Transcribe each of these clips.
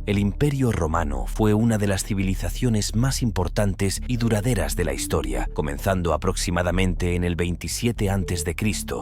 El Imperio Romano fue una de las civilizaciones más importantes y duraderas de la historia, comenzando aproximadamente en el 27 a.C.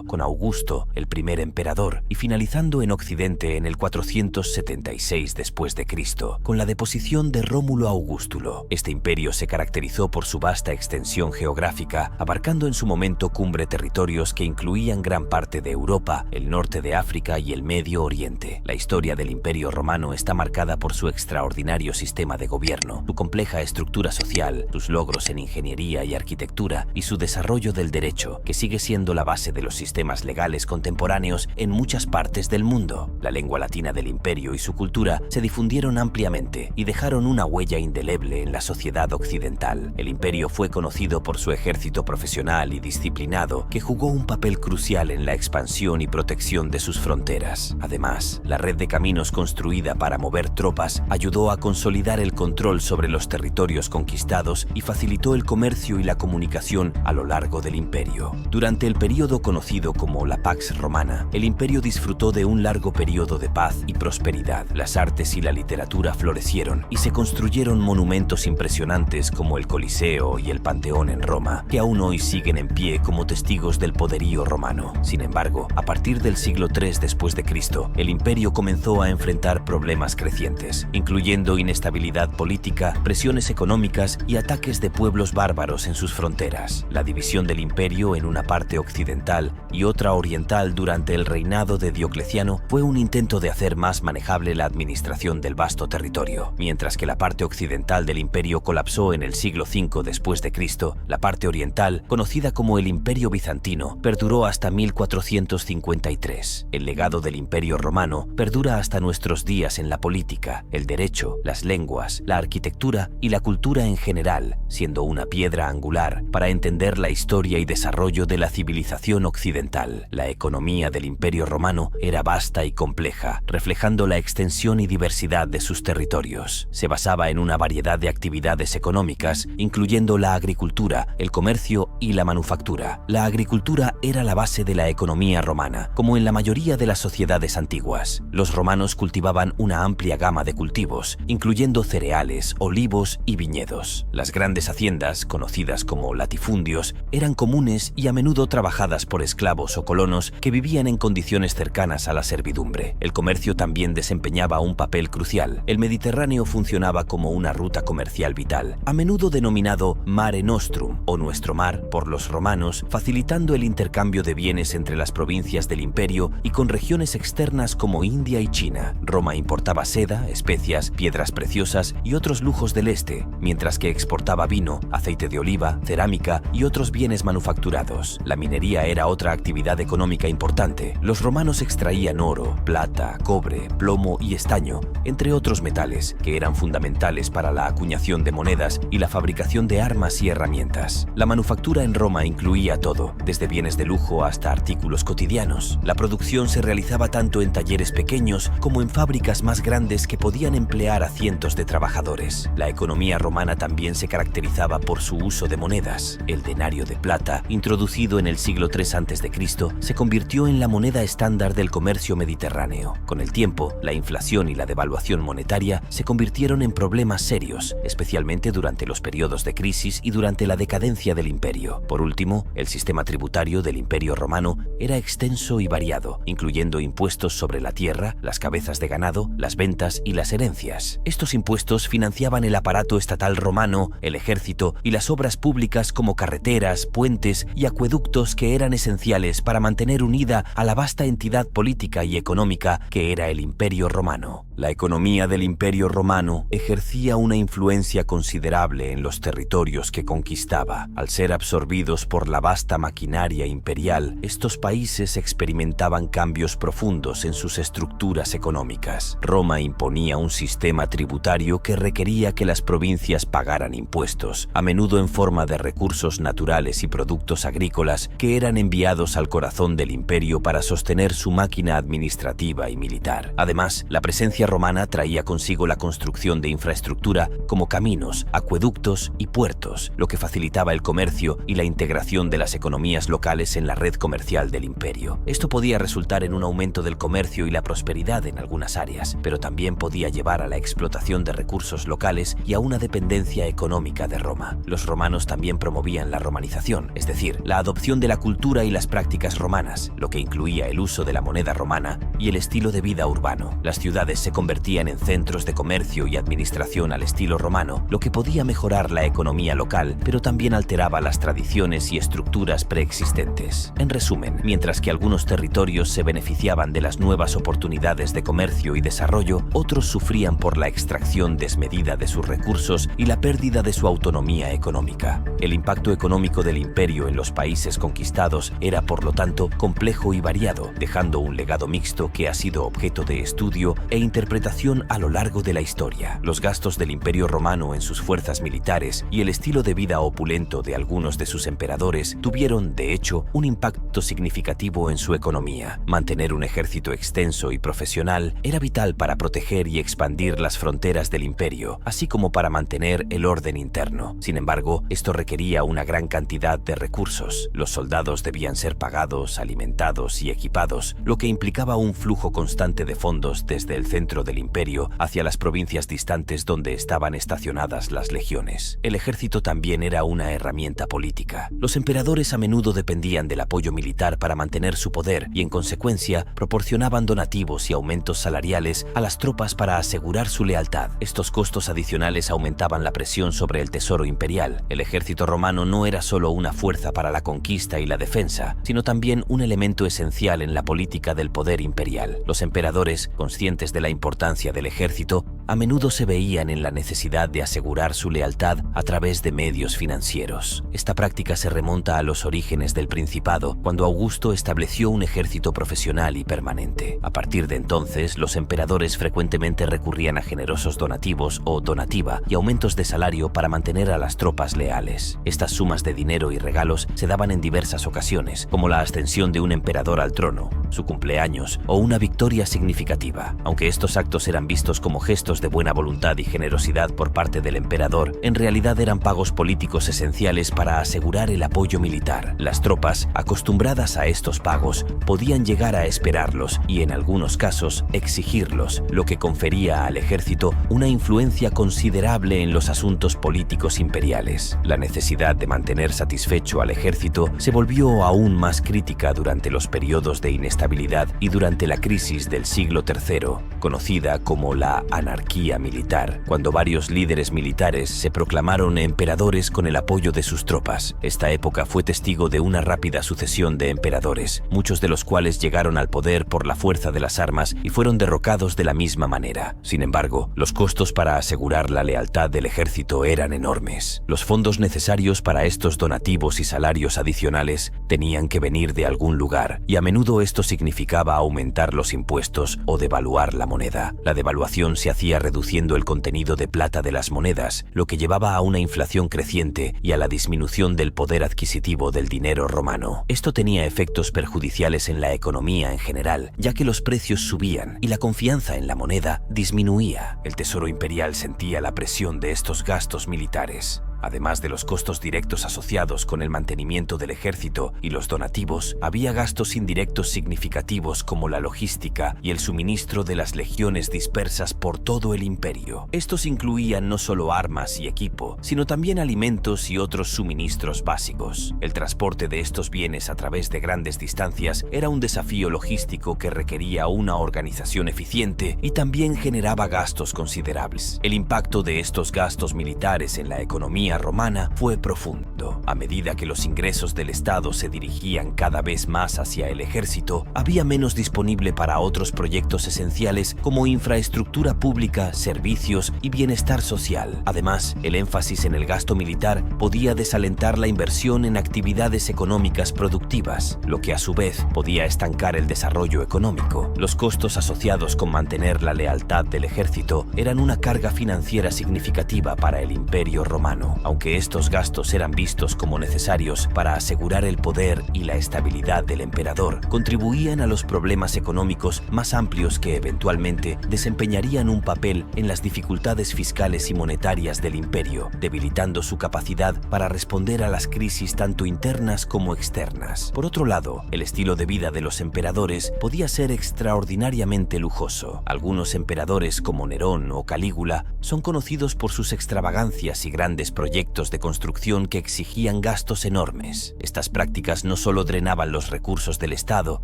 con Augusto, el primer emperador, y finalizando en Occidente en el 476 después de Cristo, con la deposición de Rómulo Augustulo. Este imperio se caracterizó por su vasta extensión geográfica, abarcando en su momento cumbre territorios que incluían gran parte de Europa, el norte de África y el Medio Oriente. La historia del Imperio Romano está marcada por su extraordinario sistema de gobierno, su compleja estructura social, sus logros en ingeniería y arquitectura y su desarrollo del derecho, que sigue siendo la base de los sistemas legales contemporáneos en muchas partes del mundo. La lengua latina del imperio y su cultura se difundieron ampliamente y dejaron una huella indeleble en la sociedad occidental. El imperio fue conocido por su ejército profesional y disciplinado, que jugó un papel crucial en la expansión y protección de sus fronteras. Además, la red de caminos construida para mover tropas ayudó a consolidar el control sobre los territorios conquistados y facilitó el comercio y la comunicación a lo largo del imperio. Durante el período conocido como la Pax Romana, el imperio disfrutó de un largo periodo de paz y prosperidad. Las artes y la literatura florecieron y se construyeron monumentos impresionantes como el Coliseo y el Panteón en Roma, que aún hoy siguen en pie como testigos del poderío romano. Sin embargo, a partir del siglo III después de Cristo, el imperio comenzó a enfrentar problemas crecientes, incluyendo inestabilidad política, presiones económicas y ataques de pueblos bárbaros en sus fronteras. La división del imperio en una parte occidental y otra oriental durante el reinado de Diocleciano fue un intento de hacer más manejable la administración del vasto territorio. Mientras que la parte occidental del imperio colapsó en el siglo V después de Cristo, la parte oriental, conocida como el Imperio Bizantino, perduró hasta 1453. El legado del Imperio Romano perdura hasta nuestros días en la política, el derecho, las lenguas, la arquitectura y la cultura en general, siendo una piedra angular para entender la historia y desarrollo de la civilización occidental. La economía del Imperio Romano era vasta y compleja, reflejando la extensión y diversidad de sus territorios. Se basaba en una variedad de actividades económicas, incluyendo la agricultura, el comercio y la manufactura. La agricultura era la base de la economía romana, como en la mayoría de las sociedades antiguas. Los romanos cultivaban una amplia gama de cultivos, incluyendo cereales, olivos y viñedos. Las grandes haciendas, conocidas como latifundios, eran comunes y a menudo trabajadas por esclavos o colonos que vivían en condiciones cercanas a la servidumbre. El comercio también desempeñaba un papel crucial. El Mediterráneo funcionaba como una ruta comercial vital, a menudo denominado Mare Nostrum o Nuestro Mar por los romanos, facilitando el intercambio de bienes entre las provincias del imperio y con regiones externas como India y China. Roma importaba seda, especias, piedras preciosas y otros lujos del este, mientras que exportaba vino, aceite de oliva, cerámica y otros bienes manufacturados. La minería era otra actividad económica importante. Los romanos extraían oro, plata, cobre, plomo y estaño, entre otros metales, que eran fundamentales para la acuñación de monedas y la fabricación de armas y herramientas. La manufactura en Roma incluía todo, desde bienes de lujo hasta artículos cotidianos. La producción se realizaba tanto en talleres pequeños como en fábricas más grandes que podían emplear a cientos de trabajadores. La economía romana también se caracterizaba por su uso de monedas. El denario de plata, introducido en el siglo III a.C., se convirtió en la moneda estándar del comercio mediterráneo. Con el tiempo, la inflación y la devaluación monetaria se convirtieron en problemas serios, especialmente durante los periodos de crisis y durante la decadencia del imperio. Por último, el sistema tributario del Imperio Romano era extenso y variado, incluyendo impuestos sobre la tierra, las cabezas de ganado, las ventas y las herencias. Estos impuestos financiaban el aparato estatal romano, el ejército y las obras públicas como carreteras, puentes y acueductos que eran esenciales para mantener unida a la vasta entidad política y económica que era el Imperio Romano. La economía del Imperio Romano ejercía una influencia considerable en los territorios que conquistaba. Al ser absorbidos por la vasta maquinaria imperial, estos países experimentaban cambios profundos en sus estructuras económicas. Roma imponía un sistema tributario que requería que las provincias pagaran impuestos, a menudo en forma de recursos naturales y productos agrícolas que eran enviados al corazón del imperio para sostener su máquina administrativa y militar. Además, la presencia experiencia romana traía consigo la construcción de infraestructura como caminos, acueductos y puertos, lo que facilitaba el comercio y la integración de las economías locales en la red comercial del imperio. Esto podía resultar en un aumento del comercio y la prosperidad en algunas áreas, pero también podía llevar a la explotación de recursos locales y a una dependencia económica de Roma. Los romanos también promovían la romanización, es decir, la adopción de la cultura y las prácticas romanas, lo que incluía el uso de la moneda romana y el estilo de vida urbano. Las ciudades se convertían en centros de comercio y administración al estilo romano, lo que podía mejorar la economía local, pero también alteraba las tradiciones y estructuras preexistentes. En resumen, mientras que algunos territorios se beneficiaban de las nuevas oportunidades de comercio y desarrollo, otros sufrían por la extracción desmedida de sus recursos y la pérdida de su autonomía económica. El impacto económico del imperio en los países conquistados era, por lo tanto, complejo y variado, dejando un legado mixto que ha sido objeto de estudio e interpretación a lo largo de la historia. Los gastos del Imperio Romano en sus fuerzas militares y el estilo de vida opulento de algunos de sus emperadores tuvieron, de hecho, un impacto significativo en su economía. Mantener un ejército extenso y profesional era vital para proteger y expandir las fronteras del imperio, así como para mantener el orden interno. Sin embargo, esto requería una gran cantidad de recursos. Los soldados debían ser pagados, alimentados y equipados, lo que implicaba un flujo constante de fondos desde el centro del imperio hacia las provincias distantes donde estaban estacionadas las legiones. El ejército también era una herramienta política. Los emperadores a menudo dependían del apoyo militar para mantener su poder y, en consecuencia, proporcionaban donativos y aumentos salariales a las tropas para asegurar su lealtad. Estos costos adicionales aumentaban la presión sobre el tesoro imperial. El ejército romano no era solo una fuerza para la conquista y la defensa, sino también un elemento esencial en la política del poder imperial. Los emperadores, conscientes de la importancia del ejército, a menudo se veían en la necesidad de asegurar su lealtad a través de medios financieros. Esta práctica se remonta a los orígenes del Principado, cuando Augusto estableció un ejército profesional y permanente. A partir de entonces, los emperadores frecuentemente recurrían a generosos donativos o donativa y aumentos de salario para mantener a las tropas leales. Estas sumas de dinero y regalos se daban en diversas ocasiones, como la ascensión de un emperador al trono, su cumpleaños o una victoria significativa. Aunque estos actos eran vistos como gestos de buena voluntad y generosidad por parte del emperador, en realidad eran pagos políticos esenciales para asegurar el apoyo militar. Las tropas, acostumbradas a estos pagos, podían llegar a esperarlos y, en algunos casos, exigirlos, lo que confería al ejército una influencia considerable en los asuntos políticos imperiales. La necesidad de mantener satisfecho al ejército se volvió aún más crítica durante los periodos de inestabilidad y durante la crisis del siglo III, conocida como la anarquía militar, cuando varios líderes militares se proclamaron emperadores con el apoyo de sus tropas. Esta época fue testigo de una rápida sucesión de emperadores, muchos de los cuales llegaron al poder por la fuerza de las armas y fueron derrocados de la misma manera. Sin embargo, los costos para asegurar la lealtad del ejército eran enormes. Los fondos necesarios para estos donativos y salarios adicionales tenían que venir de algún lugar, y a menudo esto significaba aumentar los impuestos o devaluar la moneda. La devaluación se hacía reduciendo el contenido de plata de las monedas, lo que llevaba a una inflación creciente y a la disminución del poder adquisitivo del dinero romano. Esto tenía efectos perjudiciales en la economía en general, ya que los precios subían y la confianza en la moneda disminuía. El tesoro imperial sentía la presión de estos gastos militares. Además de los costos directos asociados con el mantenimiento del ejército y los donativos, había gastos indirectos significativos como la logística y el suministro de las legiones dispersas por todo el imperio. Estos incluían no solo armas y equipo, sino también alimentos y otros suministros básicos. El transporte de estos bienes a través de grandes distancias era un desafío logístico que requería una organización eficiente y también generaba gastos considerables. El impacto de estos gastos militares en la economía romana fue profundo. A medida que los ingresos del Estado se dirigían cada vez más hacia el ejército, había menos disponible para otros proyectos esenciales como infraestructura pública, servicios y bienestar social. Además, el énfasis en el gasto militar podía desalentar la inversión en actividades económicas productivas, lo que a su vez podía estancar el desarrollo económico. Los costos asociados con mantener la lealtad del ejército eran una carga financiera significativa para el Imperio Romano. Aunque estos gastos eran vistos como necesarios para asegurar el poder y la estabilidad del emperador, contribuían a los problemas económicos más amplios que eventualmente desempeñarían un papel en las dificultades fiscales y monetarias del imperio, debilitando su capacidad para responder a las crisis tanto internas como externas. Por otro lado, el estilo de vida de los emperadores podía ser extraordinariamente lujoso. Algunos emperadores como Nerón o Calígula son conocidos por sus extravagancias y grandes proyectos de construcción que exigían gastos enormes. Estas prácticas no solo drenaban los recursos del Estado,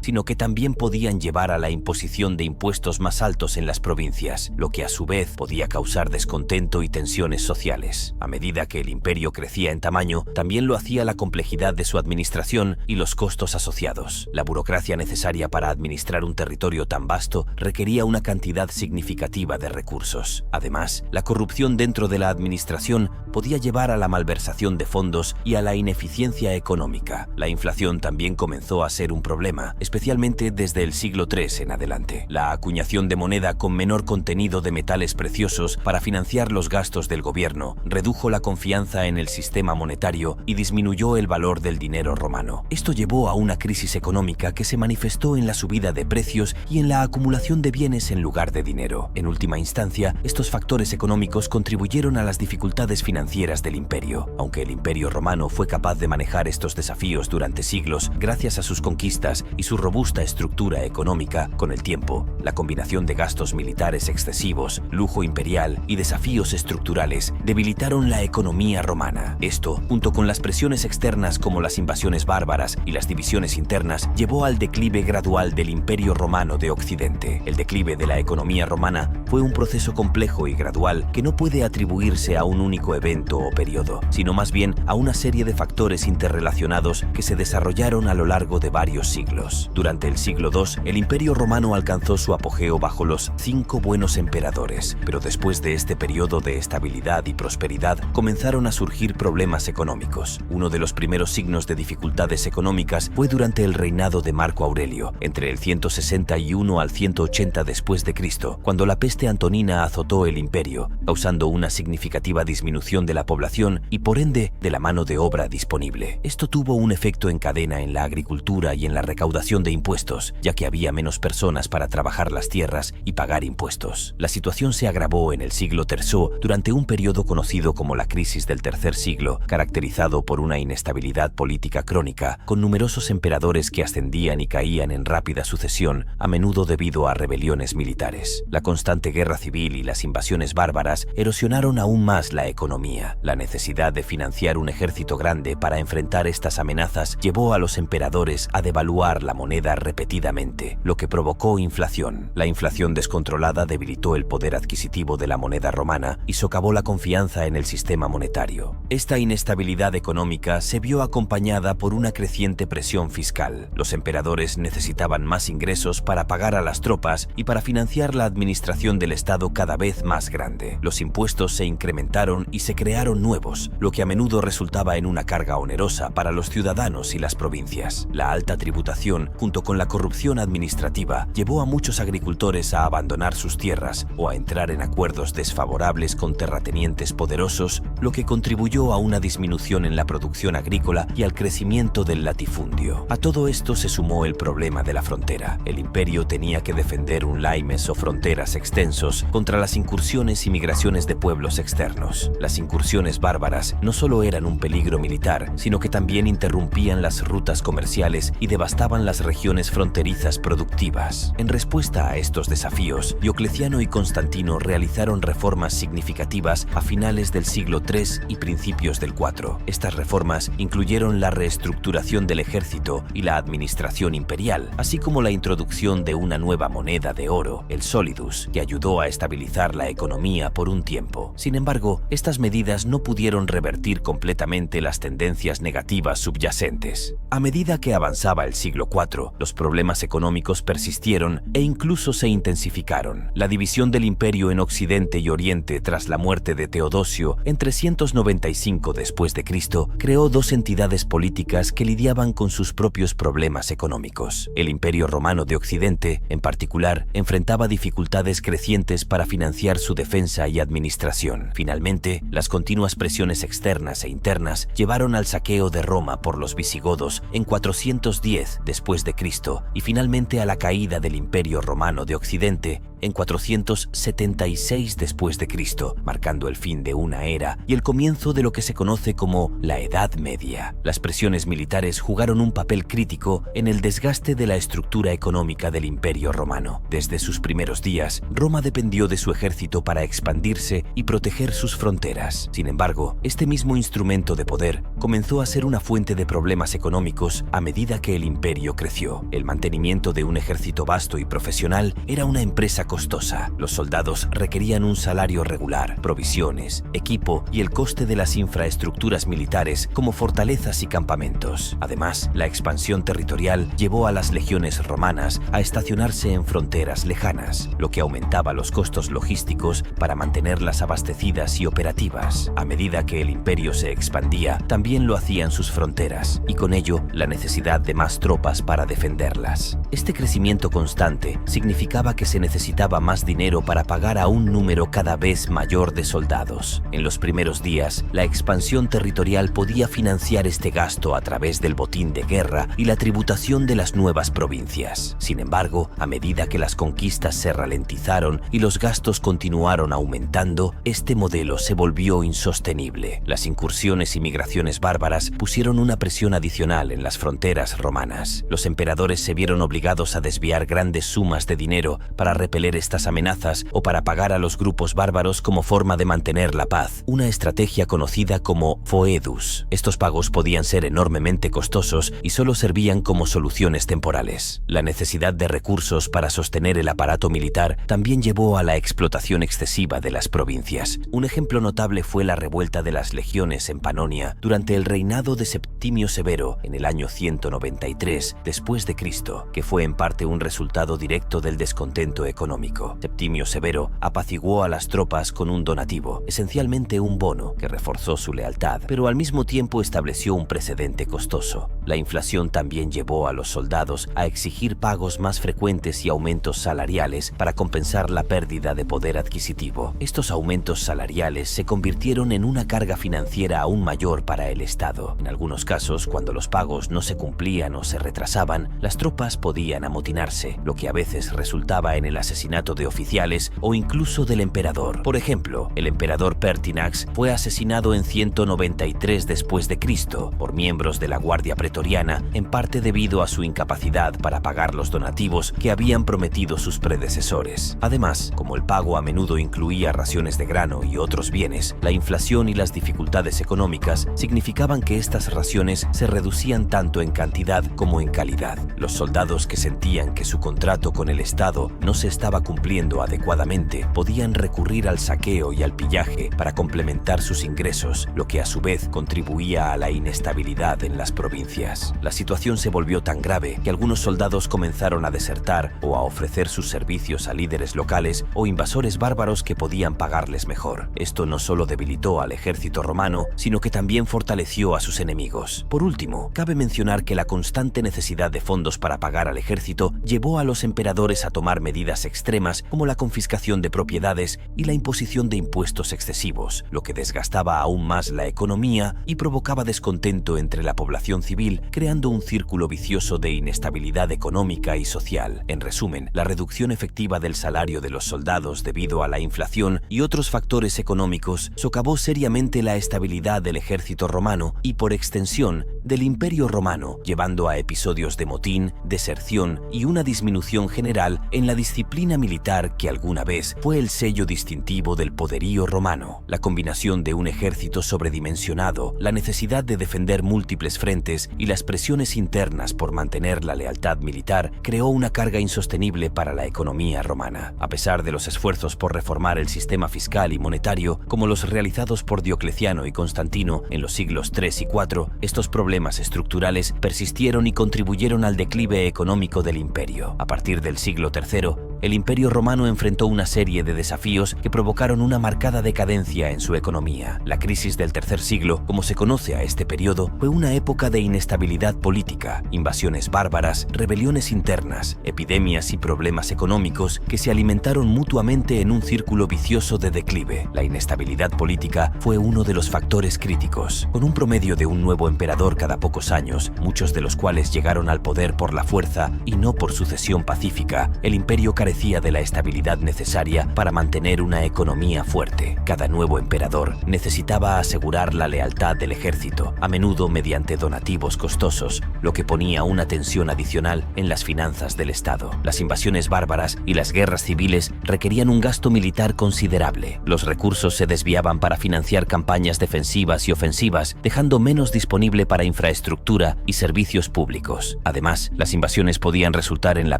sino que también podían llevar a la imposición de impuestos más altos en las provincias, lo que a su vez podía causar descontento y tensiones sociales. A medida que el imperio crecía en tamaño, también lo hacía la complejidad de su administración y los costos asociados. La burocracia necesaria para administrar un territorio tan vasto requería una cantidad significativa de recursos. Además, la corrupción dentro de la administración podía llevar a la malversación de fondos y a la ineficiencia económica. La inflación también comenzó a ser un problema, especialmente desde el siglo III en adelante. La acuñación de moneda con menor contenido de metales preciosos para financiar los gastos del gobierno redujo la confianza en el sistema monetario y disminuyó el valor del dinero romano. Esto llevó a una crisis económica que se manifestó en la subida de precios y en la acumulación de bienes en lugar de dinero. En última instancia, estos factores económicos contribuyeron a las dificultades financieras del imperio. Aunque el imperio romano fue capaz de manejar estos desafíos durante siglos gracias a sus conquistas y su robusta estructura económica, con el tiempo, la combinación de gastos militares excesivos, lujo imperial y desafíos estructurales debilitaron la economía romana. Esto, junto con las presiones externas como las invasiones bárbaras y las divisiones internas, llevó al declive gradual del Imperio Romano de Occidente. El declive de la economía romana fue un proceso complejo y gradual que no puede atribuirse a un único evento o periodo, sino más bien a una serie de factores interrelacionados que se desarrollaron a lo largo de varios siglos. Durante el siglo II, el Imperio Romano alcanzó su apogeo bajo los 5 buenos emperadores, pero después de este periodo de estabilidad y prosperidad comenzaron a surgir problemas económicos. Uno de los primeros signos de dificultades económicas fue durante el reinado de Marco Aurelio, entre el 161 al 180 después de Cristo, cuando la peste antonina azotó el imperio, causando una significativa disminución de la población y por ende de la mano de obra disponible. Esto tuvo un efecto en cadena en la agricultura y en la recaudación de impuestos, ya que había menos personas para trabajar las tierras y pagar impuestos. La situación se agravó en el siglo III durante un periodo conocido como la crisis del tercer siglo, caracterizado por una inestabilidad política crónica, con numerosos emperadores que ascendían y caían en rápida sucesión, a menudo debido a rebeliones militares. La constante guerra civil y las invasiones bárbaras erosionaron aún más la economía. La necesidad de financiar un ejército grande para enfrentar estas amenazas llevó a los emperadores a devaluar la moneda repetidamente, lo que provocó inflación. La inflación descontrolada debilitó el poder adquisitivo de la moneda romana y socavó la confianza en el sistema monetario. Esta inestabilidad económica se vio acompañada por una creciente presión fiscal. Los emperadores necesitaban más ingresos para pagar a las tropas y para financiar la administración del Estado cada vez más grande. Los impuestos se incrementaron y se crearon nuevos, lo que a menudo resultaba en una carga onerosa para los ciudadanos y las provincias. La alta tributación, junto con la corrupción administrativa, llevó a muchos agricultores a abandonar sus tierras o a entrar en acuerdos desfavorables con terratenientes poderosos, lo que contribuyó a una disminución en la producción agrícola y al crecimiento del latifundio. A todo esto se sumó el problema de la frontera. El imperio tenía que defender un limes o fronteras extensos contra las incursiones y migraciones de pueblos externos. Las incursiones bárbaras no solo eran un peligro militar, sino que también interrumpían las rutas comerciales y devastaban las regiones fronterizas productivas. En respuesta a estos desafíos, Diocleciano y Constantino realizaron reformas significativas a finales del siglo III y principios del IV. Estas reformas incluyeron la reestructuración del ejército y la administración imperial, así como la introducción de una nueva moneda de oro, el solidus, que ayudó a estabilizar la economía por un tiempo. Sin embargo, estas medidas no pudieron revertir completamente las tendencias negativas subyacentes. A medida que avanzaba el siglo IV, los problemas económicos persistieron e incluso se intensificaron. La división del imperio en Occidente y Oriente tras la muerte de Teodosio en 395 después de Cristo creó dos entidades políticas que lidiaban con sus propios problemas económicos. El Imperio Romano de Occidente, en particular, enfrentaba dificultades crecientes para financiar su defensa y administración. Finalmente, las continuas continuas presiones externas e internas llevaron al saqueo de Roma por los visigodos en 410 después de Cristo y finalmente a la caída del Imperio Romano de Occidente en 476 después de Cristo, marcando el fin de una era y el comienzo de lo que se conoce como la Edad Media. Las presiones militares jugaron un papel crítico en el desgaste de la estructura económica del Imperio Romano. Desde sus primeros días, Roma dependió de su ejército para expandirse y proteger sus fronteras. Sin embargo, este mismo instrumento de poder comenzó a ser una fuente de problemas económicos a medida que el imperio creció. El mantenimiento de un ejército vasto y profesional era una empresa costosa. Los soldados requerían un salario regular, provisiones, equipo y el coste de las infraestructuras militares como fortalezas y campamentos. Además, la expansión territorial llevó a las legiones romanas a estacionarse en fronteras lejanas, lo que aumentaba los costos logísticos para mantenerlas abastecidas y operativas. A medida que el imperio se expandía, también lo hacían sus fronteras, y con ello la necesidad de más tropas para defenderlas. Este crecimiento constante significaba que se necesitaba más dinero para pagar a un número cada vez mayor de soldados. En los primeros días, la expansión territorial podía financiar este gasto a través del botín de guerra y la tributación de las nuevas provincias. Sin embargo, a medida que las conquistas se ralentizaron y los gastos continuaron aumentando, este modelo se volvió insostenible. Las incursiones y migraciones bárbaras pusieron una presión adicional en las fronteras romanas. Los emperadores se vieron obligados a desviar grandes sumas de dinero para repeler estas amenazas o para pagar a los grupos bárbaros como forma de mantener la paz, una estrategia conocida como foedus. Estos pagos podían ser enormemente costosos y solo servían como soluciones temporales. La necesidad de recursos para sostener el aparato militar también llevó a la explotación excesiva de las provincias. Un ejemplo notable fue la revuelta de las legiones en Panonia durante el reinado de Septimio Severo en el año 193 después de Cristo, que fue en parte un resultado directo del descontento económico. Septimio Severo apaciguó a las tropas con un donativo, esencialmente un bono, que reforzó su lealtad, pero al mismo tiempo estableció un precedente costoso. La inflación también llevó a los soldados a exigir pagos más frecuentes y aumentos salariales para compensar la pérdida de poder adquisitivo. Estos aumentos salariales se convirtieron en una carga financiera aún mayor para el Estado. En algunos casos, cuando los pagos no se cumplían o se retrasaban, las tropas podían amotinarse, lo que a veces resultaba en el asesinato de oficiales o incluso del emperador. Por ejemplo, el emperador Pertinax fue asesinado en 193 después de Cristo por miembros de la Guardia Pretoriana, en parte debido a su incapacidad para pagar los donativos que habían prometido sus predecesores. Además, como el pago a menudo incluía raciones de grano y otros bienes, la inflación y las dificultades económicas significaban que estas raciones se reducían tanto en cantidad como en calidad. Los soldados que sentían que su contrato con el Estado no se estaba cumpliendo adecuadamente podían recurrir al saqueo y al pillaje para complementar sus ingresos, lo que a su vez contribuía a la inestabilidad en las provincias. La situación se volvió tan grave que algunos soldados comenzaron a desertar o a ofrecer sus servicios a líderes locales o invasores bárbaros que podían pagarles mejor. Esto no solo debilitó al ejército romano, sino que también fortaleció a sus enemigos. Por último, cabe mencionar que la constante necesidad de fondos para pagar al ejército llevó a los emperadores a tomar medidas extremas como la confiscación de propiedades y la imposición de impuestos excesivos, lo que desgastaba aún más la economía y provocaba descontento entre la población civil, creando un círculo vicioso de inestabilidad económica y social. En resumen, la reducción efectiva del salario de los soldados debido a la inflación y otros factores económicos socavó seriamente la estabilidad del ejército romano y, por extensión, del Imperio Romano, llevando a episodios de motín, deserción y una disminución general en la disciplina militar que alguna vez fue el sello distintivo del poderío romano. La combinación de un ejército sobredimensionado, la necesidad de defender múltiples frentes y las presiones internas por mantener la lealtad militar creó una carga insostenible para la economía romana. A pesar de los esfuerzos por reformar el sistema fiscal y monetario, como los realizados por Diocleciano y Constantino en los siglos III y IV, estos problemas estructurales persistieron y contribuyeron al declive económico del imperio. A partir del siglo III, el Imperio Romano enfrentó una serie de desafíos que provocaron una marcada decadencia en su economía. La crisis del tercer siglo, como se conoce a este periodo, fue una época de inestabilidad política, invasiones bárbaras, rebeliones internas, epidemias y problemas económicos que se alimentaron mutuamente en un círculo vicioso de declive. La inestabilidad política política fue uno de los factores críticos. Con un promedio de un nuevo emperador cada pocos años, muchos de los cuales llegaron al poder por la fuerza y no por sucesión pacífica, el imperio carecía de la estabilidad necesaria para mantener una economía fuerte. Cada nuevo emperador necesitaba asegurar la lealtad del ejército, a menudo mediante donativos costosos, lo que ponía una tensión adicional en las finanzas del Estado. Las invasiones bárbaras y las guerras civiles requerían un gasto militar considerable. Los recursos se desviaban para financiar campañas defensivas y ofensivas, dejando menos disponible para infraestructura y servicios públicos. Además, las invasiones podían resultar en la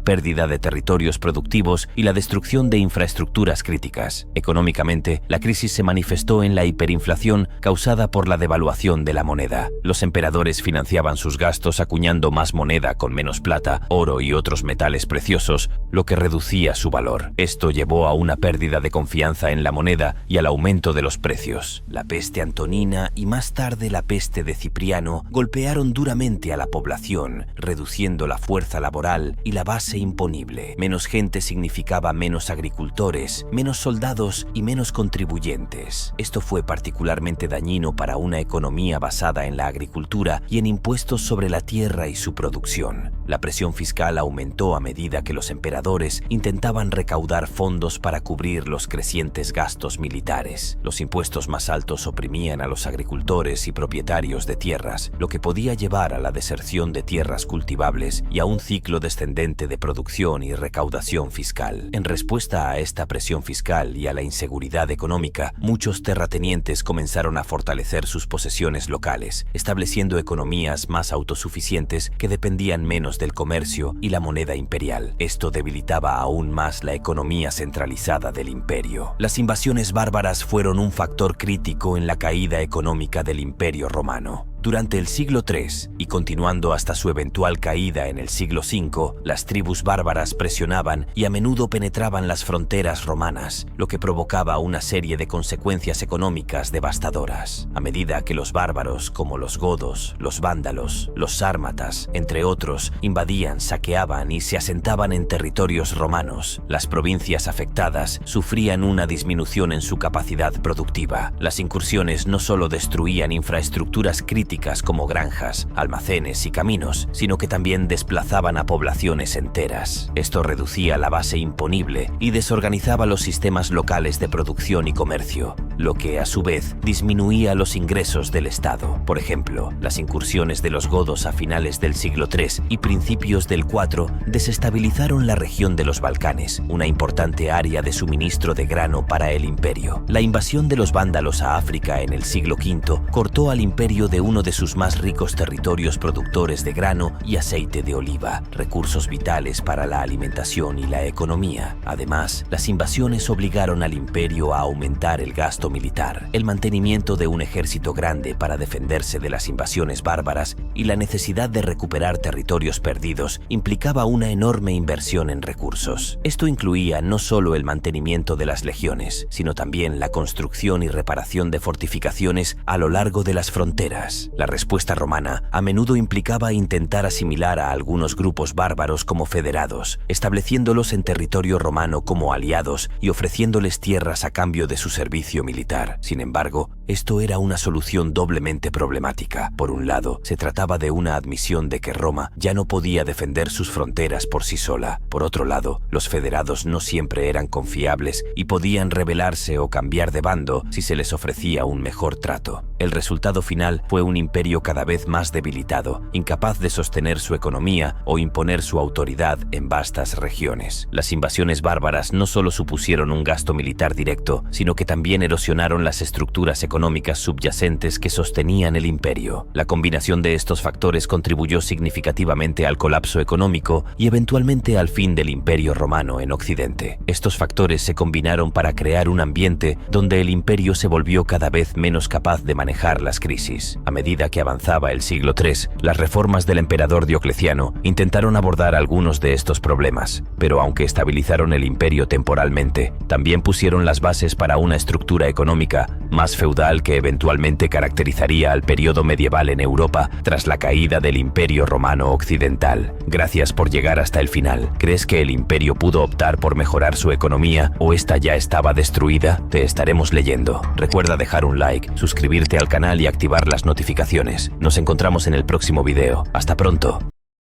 pérdida de territorios productivos y la destrucción de infraestructuras críticas. Económicamente, la crisis se manifestó en la hiperinflación causada por la devaluación de la moneda. Los emperadores financiaban sus gastos acuñando más moneda con menos plata, oro y otros metales preciosos, lo que reducía su valor. Esto llevó a una pérdida de confianza en la moneda y al aumento de los precios. La peste antonina y más tarde la peste de Cipriano golpearon duramente a la población, reduciendo la fuerza laboral y la base imponible. Menos gente significaba menos agricultores, menos soldados y menos contribuyentes. Esto fue particularmente dañino para una economía basada en la agricultura y en impuestos sobre la tierra y su producción. La presión fiscal aumentó a medida que los emperadores intentaban recaudar fondos para cubrir los crecientes gastos militares. Los impuestos más altos oprimían a los agricultores y propietarios de tierras, lo que podía llevar a la deserción de tierras cultivables y a un ciclo descendente de producción y recaudación fiscal. En respuesta a esta presión fiscal y a la inseguridad económica, muchos terratenientes comenzaron a fortalecer sus posesiones locales, estableciendo economías más autosuficientes que dependían menos del comercio y la moneda imperial. Esto debilitaba aún más la economía centralizada del imperio. Las invasiones bárbaras fueron un factor crítico en la caída económica del Imperio Romano. Durante el siglo III y continuando hasta su eventual caída en el siglo V, las tribus bárbaras presionaban y a menudo penetraban las fronteras romanas, lo que provocaba una serie de consecuencias económicas devastadoras. A medida que los bárbaros, como los godos, los vándalos, los sármatas, entre otros, invadían, saqueaban y se asentaban en territorios romanos, las provincias afectadas sufrían una disminución en su capacidad productiva. Las incursiones no solo destruían infraestructuras críticas como granjas, almacenes y caminos, sino que también desplazaban a poblaciones enteras. Esto reducía la base imponible y desorganizaba los sistemas locales de producción y comercio, lo que a su vez disminuía los ingresos del Estado. Por ejemplo, las incursiones de los godos a finales del siglo III y principios del IV desestabilizaron la región de los Balcanes, una importante área de suministro de grano para el imperio. La invasión de los vándalos a África en el siglo V cortó al imperio de uno de sus más ricos territorios productores de grano y aceite de oliva, recursos vitales para la alimentación y la economía. Además, las invasiones obligaron al imperio a aumentar el gasto militar. El mantenimiento de un ejército grande para defenderse de las invasiones bárbaras y la necesidad de recuperar territorios perdidos implicaba una enorme inversión en recursos. Esto incluía no solo el mantenimiento de las legiones, sino también la construcción y reparación de fortificaciones a lo largo de las fronteras. La respuesta romana a menudo implicaba intentar asimilar a algunos grupos bárbaros como federados, estableciéndolos en territorio romano como aliados y ofreciéndoles tierras a cambio de su servicio militar. Sin embargo, esto era una solución doblemente problemática. Por un lado, se trataba de una admisión de que Roma ya no podía defender sus fronteras por sí sola. Por otro lado, los federados no siempre eran confiables y podían rebelarse o cambiar de bando si se les ofrecía un mejor trato. El resultado final fue un imperio cada vez más debilitado, incapaz de sostener su economía o imponer su autoridad en vastas regiones. Las invasiones bárbaras no solo supusieron un gasto militar directo, sino que también erosionaron las estructuras económicas subyacentes que sostenían el imperio. La combinación de estos factores contribuyó significativamente al colapso económico y eventualmente al fin del Imperio Romano en Occidente. Estos factores se combinaron para crear un ambiente donde el imperio se volvió cada vez menos capaz de manejar las crisis. A medida que avanzaba el siglo III, las reformas del emperador Diocleciano intentaron abordar algunos de estos problemas, pero aunque estabilizaron el imperio temporalmente, también pusieron las bases para una estructura económica más feudal cultural que eventualmente caracterizaría al periodo medieval en Europa tras la caída del Imperio Romano Occidental. Gracias por llegar hasta el final. ¿Crees que el imperio pudo optar por mejorar su economía o esta ya estaba destruida? Te estaremos leyendo. Recuerda dejar un like, suscribirte al canal y activar las notificaciones. Nos encontramos en el próximo video. Hasta pronto.